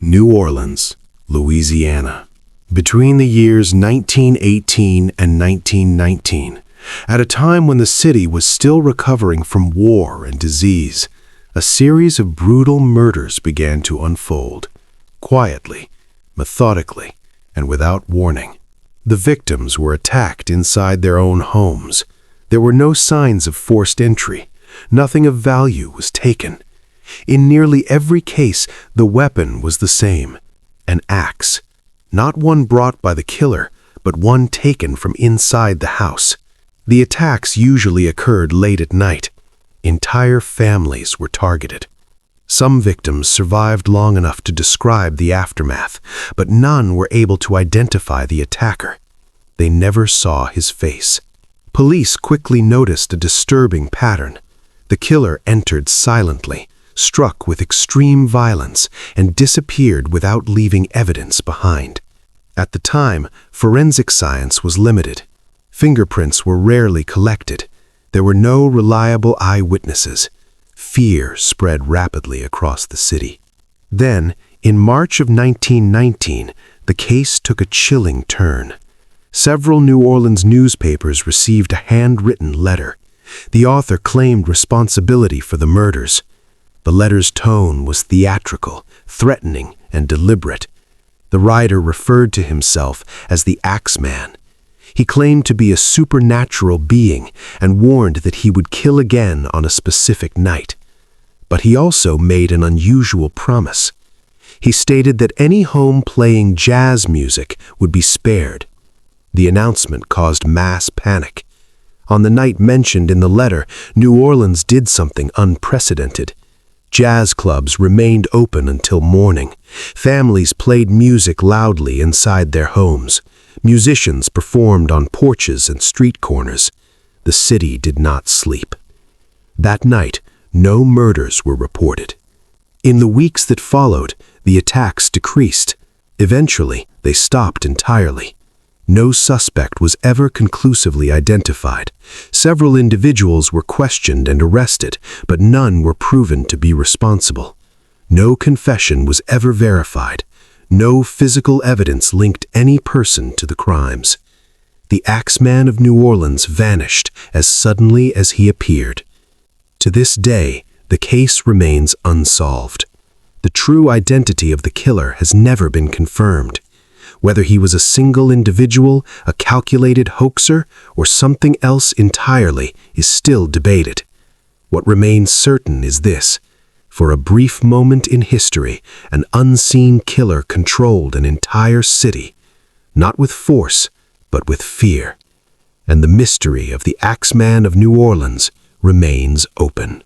New Orleans, Louisiana. Between the years 1918 and 1919, at a time when the city was still recovering from war and disease, a series of brutal murders began to unfold, quietly, methodically, and without warning. The victims were attacked inside their own homes. There were no signs of forced entry. Nothing of value was taken. In nearly every case, the weapon was the same, an axe, not one brought by the killer, but one taken from inside the house. The attacks usually occurred late at night. Entire families were targeted. Some victims survived long enough to describe the aftermath, but none were able to identify the attacker. They never saw his face. Police quickly noticed a disturbing pattern. The killer entered silently, struck with extreme violence, and disappeared without leaving evidence behind. At the time, forensic science was limited. Fingerprints were rarely collected. There were no reliable eyewitnesses. Fear spread rapidly across the city. Then, in March of 1919, the case took a chilling turn. Several New Orleans newspapers received a handwritten letter. The author claimed responsibility for the murders. The letter's tone was theatrical, threatening, and deliberate. The writer referred to himself as the Axeman. He claimed to be a supernatural being and warned that he would kill again on a specific night. But he also made an unusual promise. He stated that any home playing jazz music would be spared. The announcement caused mass panic. On the night mentioned in the letter, New Orleans did something unprecedented. Jazz clubs remained open until morning. Families played music loudly inside their homes. Musicians performed on porches and street corners. The city did not sleep. That night, no murders were reported. In the weeks that followed, the attacks decreased. Eventually, they stopped entirely. No suspect was ever conclusively identified. Several individuals were questioned and arrested, but none were proven to be responsible. No confession was ever verified. No physical evidence linked any person to the crimes. The Axeman of New Orleans vanished as suddenly as he appeared. To this day, the case remains unsolved. The true identity of the killer has never been confirmed. Whether he was a single individual, a calculated hoaxer, or something else entirely is still debated. What remains certain is this: for a brief moment in history, an unseen killer controlled an entire city, not with force, but with fear. And the mystery of the Axeman of New Orleans remains open.